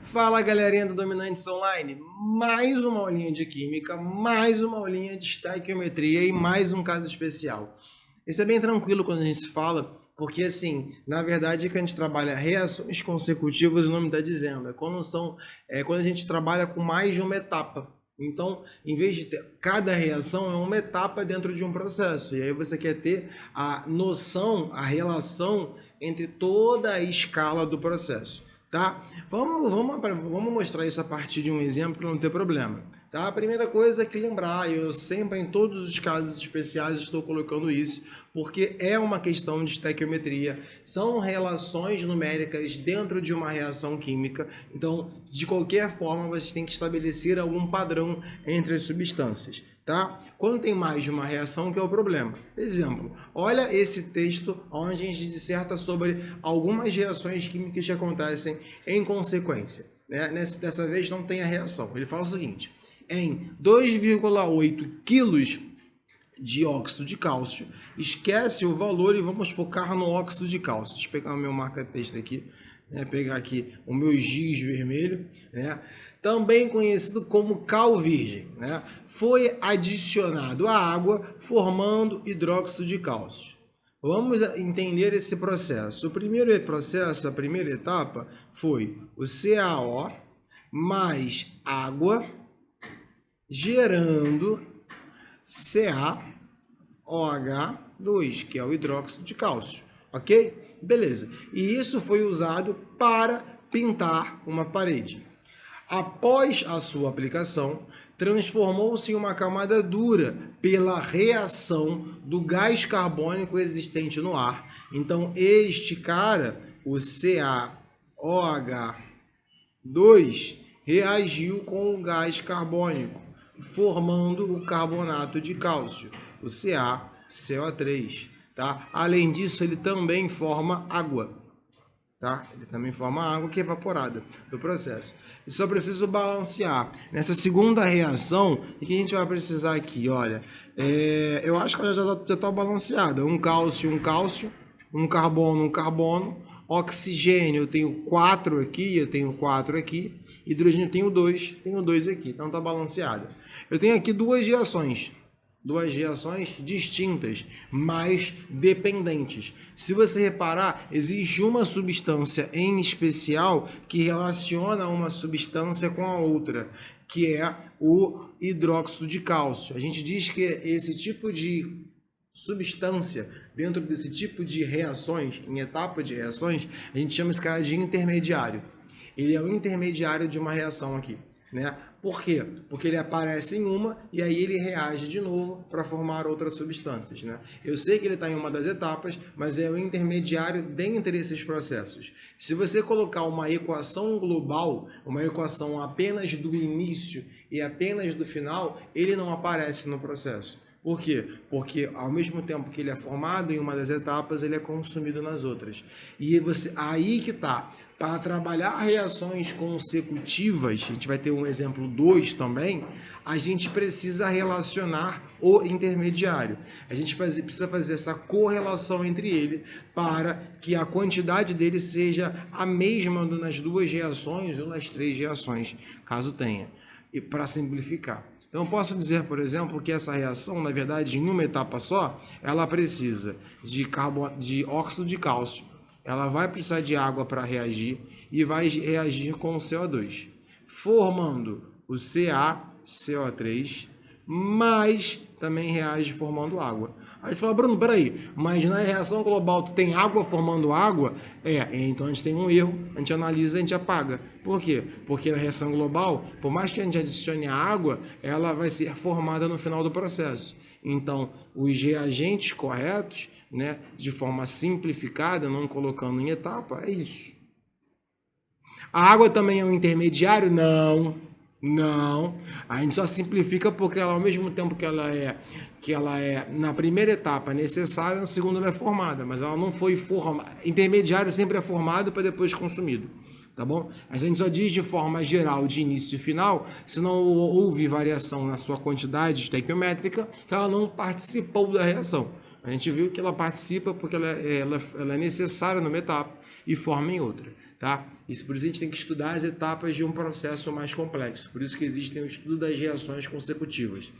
Fala galerinha do Dominantes Online, mais uma aulinha de Química, mais uma aulinha de estequiometria e mais um caso especial. Isso é bem tranquilo quando a gente se fala, porque assim, na verdade é que a gente trabalha reações consecutivas, o nome está dizendo, quando a gente trabalha com mais de uma etapa. Então, em vez de ter cada reação é uma etapa dentro de um processo, e aí você quer ter a noção, a relação entre toda a escala do processo. Tá? Vamos mostrar isso a partir de um exemplo para não ter problema. Tá? A primeira coisa é que lembrar, eu sempre em todos os casos especiais estou colocando isso, porque é uma questão de estequiometria, são relações numéricas dentro de uma reação química, então de qualquer forma você tem que estabelecer algum padrão entre as substâncias. Tá? Quando tem mais de uma reação, que é o problema. Exemplo, olha esse texto onde a gente disserta sobre algumas reações químicas que acontecem em consequência. Né? Dessa vez não tem a reação. Ele fala o seguinte, em 2,8 quilos de óxido de cálcio, esquece o valor e vamos focar no óxido de cálcio. Deixa eu pegar o meu marca-texto aqui, pegar aqui o meu giz vermelho, também conhecido como cal virgem, foi adicionado à água formando hidróxido de cálcio. Vamos entender esse processo. O primeiro processo, a primeira etapa, foi o CaO mais água gerando CaOH2, que é o hidróxido de cálcio, ok? Beleza. E isso foi usado para pintar uma parede. Após a sua aplicação, transformou-se em uma camada dura pela reação do gás carbônico existente no ar. Então, este cara, o CaOH2, reagiu com o gás carbônico, formando o carbonato de cálcio, o CaCO3. Tá? Além disso, ele também forma água. Tá? Ele também forma água que é evaporada do processo. E só preciso balancear. Nessa segunda reação, o que a gente vai precisar aqui? Olha, eu acho que ela já está balanceada. Um cálcio, um carbono, oxigênio eu tenho 4 aqui, hidrogênio eu tenho 2 aqui, então está balanceada. Eu tenho aqui duas reações distintas, mas dependentes. Se você reparar, existe uma substância em especial que relaciona uma substância com a outra, que é o hidróxido de cálcio. A gente diz que esse tipo de substância, dentro desse tipo de reações, em etapa de reações, a gente chama esse cara de intermediário. Ele é o intermediário de uma reação aqui. Por quê? Porque ele aparece em uma e aí ele reage de novo para formar outras substâncias. Eu sei que ele está em uma das etapas, mas é o intermediário dentre esses processos. Se você colocar uma equação global, uma equação apenas do início e apenas do final, ele não aparece no processo. Por quê? Porque ao mesmo tempo que ele é formado em uma das etapas, ele é consumido nas outras. E aí que está. Para trabalhar reações consecutivas, a gente vai ter um exemplo 2 também, a gente precisa relacionar o intermediário. A gente precisa fazer essa correlação entre ele para que a quantidade dele seja a mesma nas duas reações ou nas 3 reações, caso tenha. E para simplificar. Então, eu posso dizer, por exemplo, que essa reação, na verdade, em uma etapa só, ela precisa de óxido de cálcio, ela vai precisar de água para reagir e vai reagir com o CO2, formando o CaCO3, mas também reage formando água. Aí a gente fala, Bruno, peraí, mas na reação global tu tem água formando água? Então a gente tem um erro, a gente analisa, a gente apaga. Por quê? Porque na reação global, por mais que a gente adicione a água, ela vai ser formada no final do processo. Então, os reagentes corretos, de forma simplificada, não colocando em etapa, é isso. A água também é um intermediário? Não. A gente só simplifica porque ela, ao mesmo tempo que ela é na primeira etapa necessária, na segunda ela é formada, mas ela não foi formada. Intermediário sempre é formado para depois consumido. Tá bom? A gente só diz de forma geral, de início e final, se não houve variação na sua quantidade estequiométrica, que ela não participou da reação. A gente viu que ela participa porque ela é necessária numa etapa e formem outra, tá? Isso, por isso a gente tem que estudar as etapas de um processo mais complexo. Por isso que existe o estudo das reações consecutivas.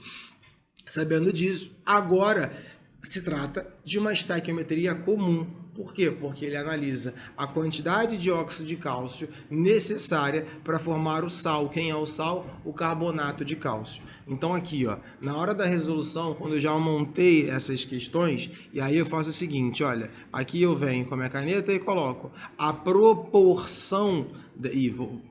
Sabendo disso, agora se trata de uma estequiometria comum. Por quê? Porque ele analisa a quantidade de óxido de cálcio necessária para formar o sal. Quem é o sal? O carbonato de cálcio. Então aqui, ó, na hora da resolução, quando eu já montei essas questões, e aí eu faço o seguinte, olha, aqui eu venho com a minha caneta e coloco a proporção,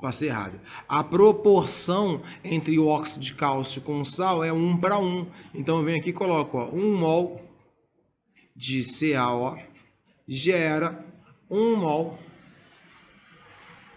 passei errado, a proporção entre o óxido de cálcio com o sal é 1 para 1. Então eu venho aqui e coloco, ó, 1 mol de CaO gera 1 mol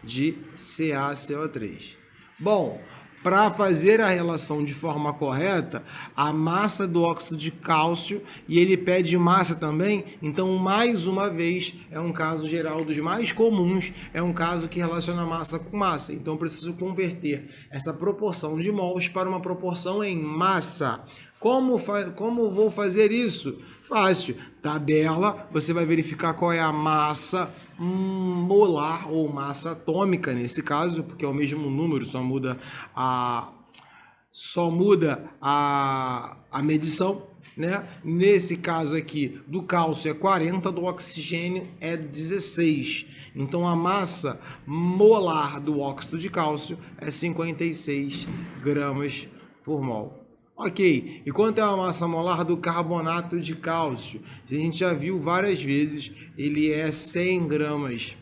de CaCO3. Bom, para fazer a relação de forma correta, a massa do óxido de cálcio, e ele pede massa também, então mais uma vez é um caso geral dos mais comuns, é um caso que relaciona massa com massa. Então eu preciso converter essa proporção de mols para uma proporção em massa. Como vou fazer isso? Fácil. Tabela, você vai verificar qual é a massa molar ou massa atômica nesse caso, porque é o mesmo número, só muda a medição, né? Nesse caso aqui, do cálcio é 40, do oxigênio é 16. Então a massa molar do óxido de cálcio é 56 gramas por mol. Ok, e quanto é a massa molar do carbonato de cálcio? A gente já viu várias vezes, ele é 100 gramas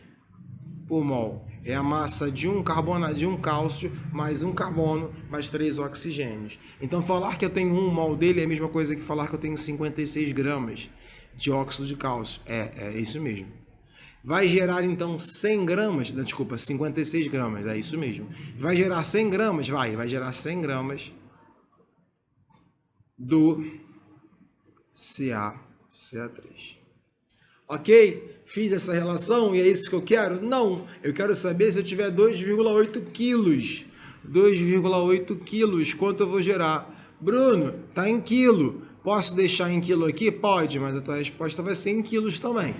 por mol. É a massa de um cálcio mais um carbono mais 3 oxigênios. Então falar que eu tenho 1 mol dele é a mesma coisa que falar que eu tenho 56 gramas de óxido de cálcio. É isso mesmo. Vai gerar então 100 gramas, desculpa, 56 gramas, é isso mesmo. Vai gerar 100 gramas? Vai gerar 100 gramas do CaCO3. Ok? Fiz essa relação e é isso que eu quero? Não, eu quero saber se eu tiver 2,8 quilos. 2,8 quilos, quanto eu vou gerar? Bruno, tá em quilo. Posso deixar em quilo aqui? Pode, mas a tua resposta vai ser em quilos também.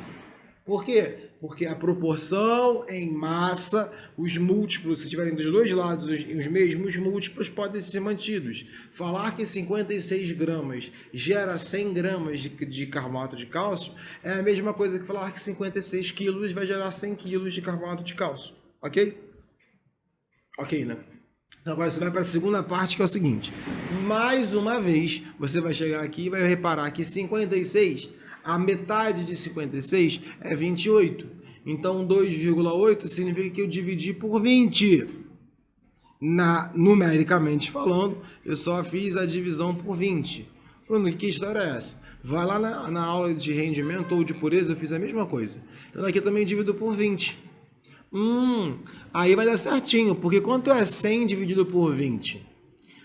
Por quê? Porque a proporção em massa, os múltiplos, se tiverem dos dois lados os mesmos múltiplos, podem ser mantidos. Falar que 56 gramas gera 100 gramas de carbonato de cálcio é a mesma coisa que falar que 56 quilos vai gerar 100 quilos de carbonato de cálcio. Ok? Ok, né? Agora você vai para a segunda parte, que é o seguinte. Mais uma vez, você vai chegar aqui e vai reparar que 56... A metade de 56 é 28. Então, 2,8 significa que eu dividi por 20. Numericamente falando, eu só fiz a divisão por 20. Bruno, que história é essa? Vai lá na aula de rendimento ou de pureza, eu fiz a mesma coisa. Então, aqui eu também divido por 20. Aí vai dar certinho, porque quanto é 100 dividido por 20?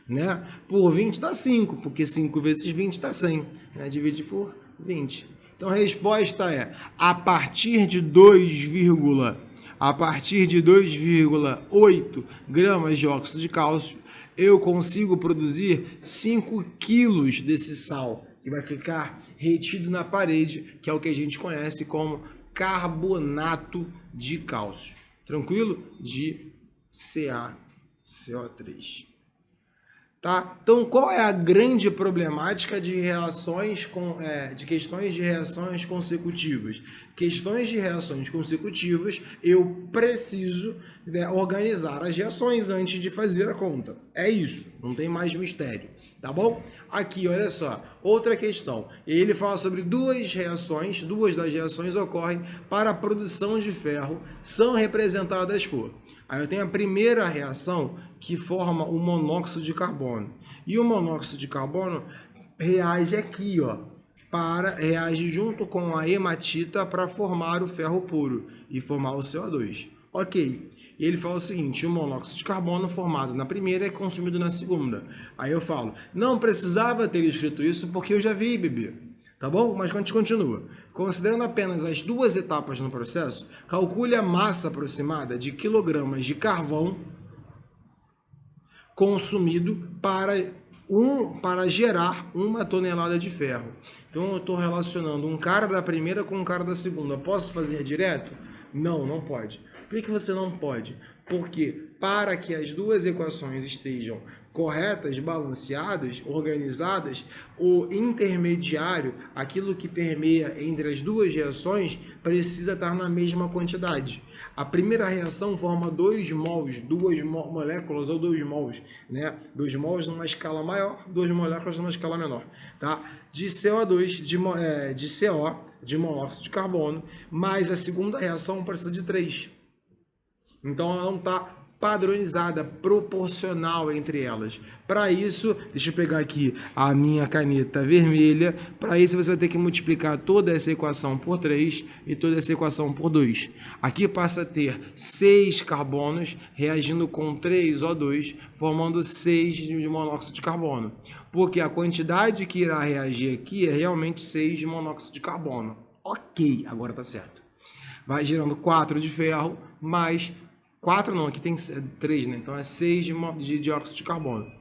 Né? Por 20 dá 5, porque 5 vezes 20 dá 100. Né? Divide por 20. Então a resposta é, a partir de 2,8 gramas de óxido de cálcio, eu consigo produzir 5 quilos desse sal, que vai ficar retido na parede, que é o que a gente conhece como carbonato de cálcio. Tranquilo? De CaCO3. Tá? Então, qual é a grande problemática de questões de reações consecutivas? Questões de reações consecutivas, eu preciso organizar as reações antes de fazer a conta. É isso, não tem mais mistério. Tá bom? Aqui, olha só, outra questão. Ele fala sobre duas das reações ocorrem para a produção de ferro, são representadas por... Aí eu tenho a primeira reação que forma o monóxido de carbono. E o monóxido de carbono reage aqui, ó, reage junto com a hematita para formar o ferro puro e formar o CO2. Ok. E ele fala o seguinte, o monóxido de carbono formado na primeira é consumido na segunda. Aí eu falo, não precisava ter escrito isso porque eu já vi, bebê. Tá bom? Mas a gente continua. Considerando apenas as duas etapas no processo, calcule a massa aproximada de quilogramas de carvão consumido para gerar 1 tonelada de ferro. Então eu estou relacionando um cara da primeira com um cara da segunda. Posso fazer direto? Não, não pode. Por que você não pode? Porque para que as duas equações estejam corretas, balanceadas, organizadas, o intermediário, aquilo que permeia entre as duas reações, precisa estar na mesma quantidade. A primeira reação forma 2 mols, 2 moléculas ou 2 mols, né? 2 mols numa escala maior, 2 moléculas numa escala menor, tá? De CO2, de CO, de monóxido de carbono, mas a segunda reação precisa de 3. Então ela não está padronizada, proporcional entre elas. Para isso, deixa eu pegar aqui a minha caneta vermelha. Para isso você vai ter que multiplicar toda essa equação por 3 e toda essa equação por 2. Aqui passa a ter 6 carbonos reagindo com 3 O2, formando 6 de monóxido de carbono. Porque a quantidade que irá reagir aqui é realmente 6 de monóxido de carbono. Ok, agora está certo. Vai gerando 4 de ferro, mais 4 não, aqui tem 3, né? Então é 6 de dióxido de carbono.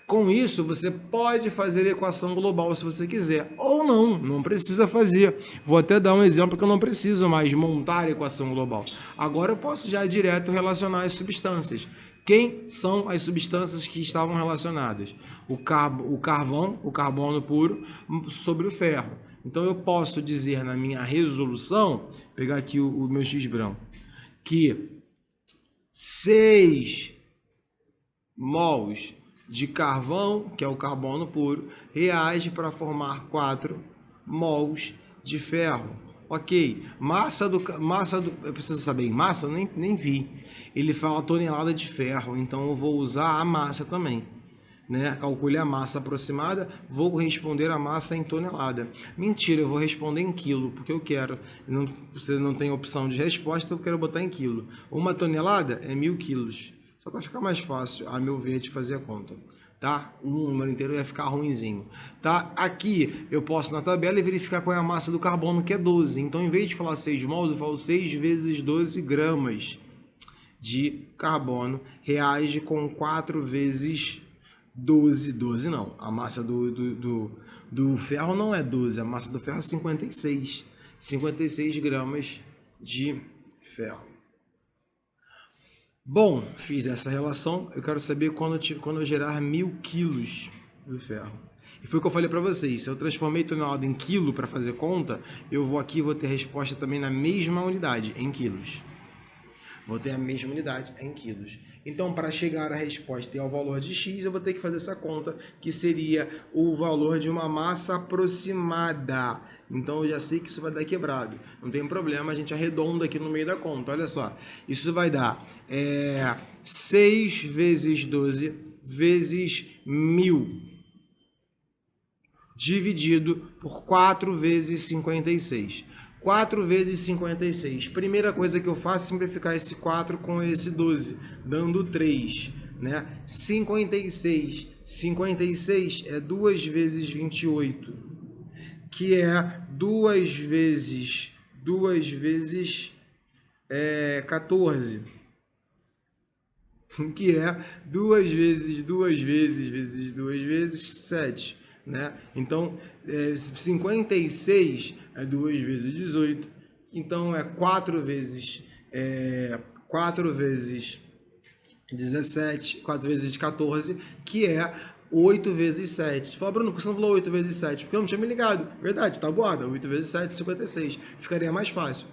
Com isso, você pode fazer a equação global se você quiser, ou não, não precisa fazer. Vou até dar um exemplo que eu não preciso mais montar a equação global. Agora eu posso já direto relacionar as substâncias. Quem são as substâncias que estavam relacionadas? O carvão, o carbono puro, sobre o ferro. Então eu posso dizer na minha resolução, pegar aqui o meu X branco, que 6 mols de carvão, que é o carbono puro, reage para formar 4 mols de ferro. Ok, massa do eu preciso saber em massa? Nem vi. Ele fala tonelada de ferro, então eu vou usar a massa também. Né? Calcule a massa aproximada, vou responder a massa em tonelada. Mentira, eu vou responder em quilo, porque eu quero. Você não tem opção de resposta, eu quero botar em quilo. 1 tonelada é 1000 quilos. Só para ficar mais fácil, a meu ver, de fazer a conta. Tá? Um número inteiro ia ficar ruinzinho. Tá? Aqui eu posso na tabela e verificar qual é a massa do carbono, que é 12. Então, em vez de falar 6 mols, eu falo 6 vezes 12 gramas de carbono. Reage com 4 vezes 12 não, a massa do ferro não é 12, a massa do ferro é 56 gramas de ferro. Bom, fiz essa relação, eu quero saber quando eu gerar 1000 quilos de ferro. E foi o que eu falei para vocês, se eu transformei tonelada em quilo para fazer conta, eu vou ter resposta também na mesma unidade, em quilos. Vou ter a mesma unidade em quilos. Então, para chegar à resposta e ao valor de x, eu vou ter que fazer essa conta, que seria o valor de uma massa aproximada. Então, eu já sei que isso vai dar quebrado. Não tem problema, a gente arredonda aqui no meio da conta. Olha só, isso vai dar 6 vezes 12 vezes 1000, dividido por 4 vezes 56. 4 vezes 56. Primeira coisa que eu faço é simplificar esse 4 com esse 12, dando 3, né? 56. 56 é 2 vezes 28, que é 2 vezes 14, que é 2 vezes 2 vezes 7. Né? Então, 56 é 2 vezes 18, então é 4 vezes 17, 4 vezes 14, que é 8 vezes 7. Você fala, Bruno, por que você não falou 8 vezes 7? Porque eu não tinha me ligado. Verdade, tá boada. 8 vezes 7, 56. Ficaria mais fácil.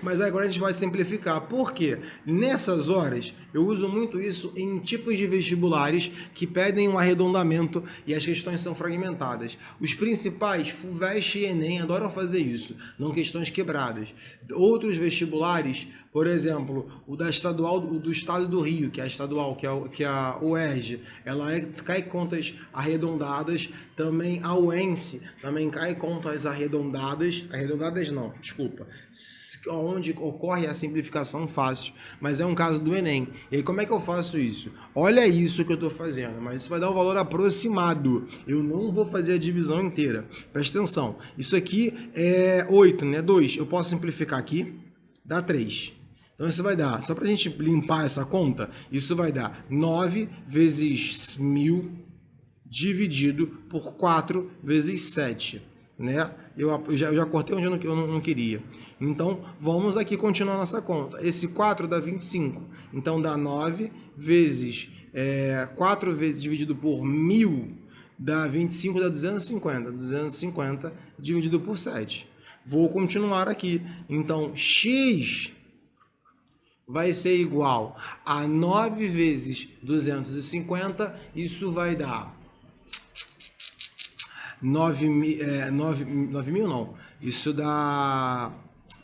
Mas agora a gente vai simplificar. Por quê? Nessas horas, eu uso muito isso em tipos de vestibulares que pedem um arredondamento e as questões são fragmentadas. Os principais, FUVEST e ENEM, adoram fazer isso. Não questões quebradas. Outros vestibulares, por exemplo, o da estadual, o do estado do Rio, que é a estadual, que é a UERJ, ela cai contas arredondadas. Também a UENSE também cai contas arredondadas não, desculpa, onde ocorre a simplificação fácil, mas é um caso do Enem. E aí como é que eu faço isso? Olha isso que eu estou fazendo, mas isso vai dar um valor aproximado, eu não vou fazer a divisão inteira, presta atenção, isso aqui é 8, né, 2, eu posso simplificar aqui, dá 3. Então isso vai dar, só para a gente limpar essa conta, isso vai dar 9 vezes 1000 dividido por 4 vezes 7. né? Eu já cortei onde eu não queria. Então, vamos aqui continuar nossa conta. Esse 4 dá 25. Então, dá 9 vezes 4 vezes dividido por 1.000 dá 25, dá 250. 250 dividido por 7. Vou continuar aqui. Então, x vai ser igual a 9 vezes 250. Isso vai dar 9.000 não. Isso dá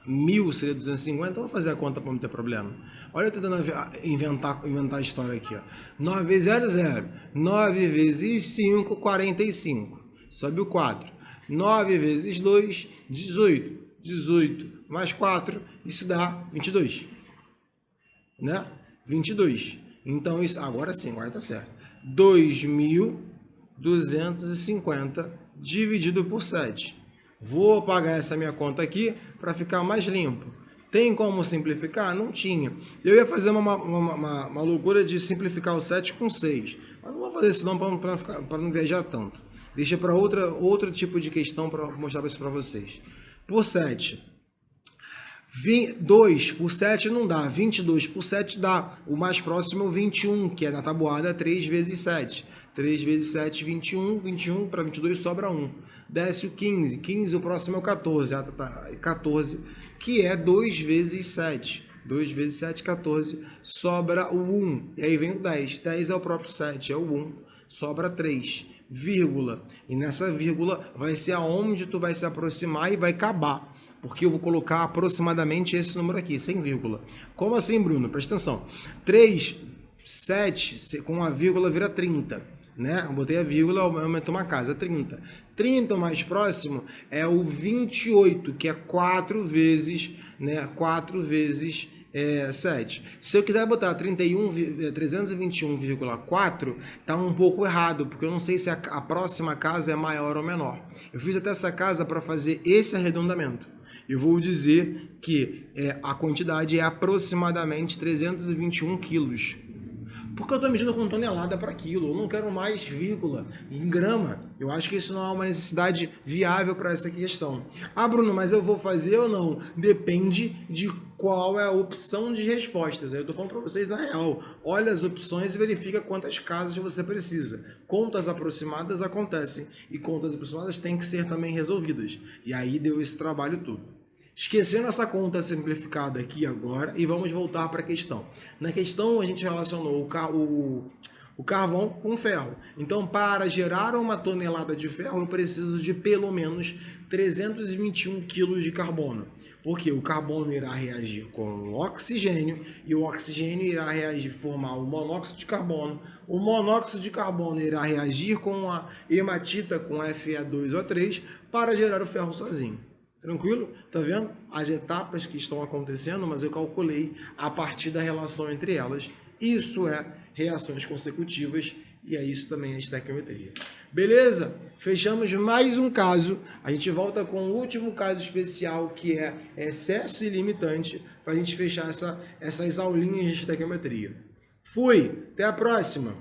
1.000, seria 250. Eu vou fazer a conta para não ter problema. Olha, eu tentando inventar a história aqui. Ó. 9 vezes 0, 0. 9 vezes 5, 45. Sobe o 4. 9 vezes 2, 18. 18 mais 4, isso dá 22. Né? 22. Então, isso agora sim, agora tá certo. 2.250 dividido por 7. Vou apagar essa minha conta aqui para ficar mais limpo. Tem como simplificar? Não tinha. Eu ia fazer uma loucura de simplificar o 7 com 6. Mas não vou fazer isso não para não viajar tanto. Deixa para outro tipo de questão para mostrar isso para vocês. Por 7. 2 por 7 não dá. 22 por 7 dá. O mais próximo é o 21, que é na tabuada 3 vezes 7. 3 vezes 7, 21. 21 para 22 sobra 1. Desce o 15. 15, o próximo é o 14. 14, que é 2 vezes 7. 2 vezes 7, 14. Sobra o 1. E aí vem o 10. 10 é o próprio 7, é o 1. Sobra 3. Vírgula. E nessa vírgula vai ser aonde tu vai se aproximar e vai acabar. Porque eu vou colocar aproximadamente esse número aqui, sem vírgula. Como assim, Bruno? Presta atenção. 3, 7, com a vírgula vira 30. Né? Eu botei a vírgula, aumentou uma casa, 30. 30 o mais próximo é o 28, que é 4 vezes, né? 4 vezes 7. Se eu quiser botar 321,4, tá um pouco errado, porque eu não sei se a próxima casa é maior ou menor. Eu fiz até essa casa para fazer esse arredondamento. Eu vou dizer que a quantidade é aproximadamente 321 quilos. Porque eu estou medindo com tonelada para quilo, eu não quero mais vírgula em grama. Eu acho que isso não é uma necessidade viável para essa questão. Ah, Bruno, mas eu vou fazer ou não? Depende de qual é a opção de respostas. Aí eu estou falando para vocês na real. Olha as opções e verifica quantas casas você precisa. Contas aproximadas acontecem e contas aproximadas têm que ser também resolvidas. E aí deu esse trabalho todo. Esquecendo essa conta simplificada aqui agora e vamos voltar para a questão. Na questão a gente relacionou o carvão com ferro. Então, para gerar uma tonelada de ferro, eu preciso de pelo menos 321 quilos de carbono. Porque o carbono irá reagir com o oxigênio e o oxigênio irá reagir, formar o monóxido de carbono. O monóxido de carbono irá reagir com a hematita, com Fe2O3, para gerar o ferro sozinho. Tranquilo? Tá vendo? As etapas que estão acontecendo, mas eu calculei a partir da relação entre elas. Isso é reações consecutivas e isso também é estequiometria. Beleza? Fechamos mais um caso. A gente volta com o último caso especial, que é excesso ilimitante, para a gente fechar essas aulinhas de estequiometria. Fui! Até a próxima!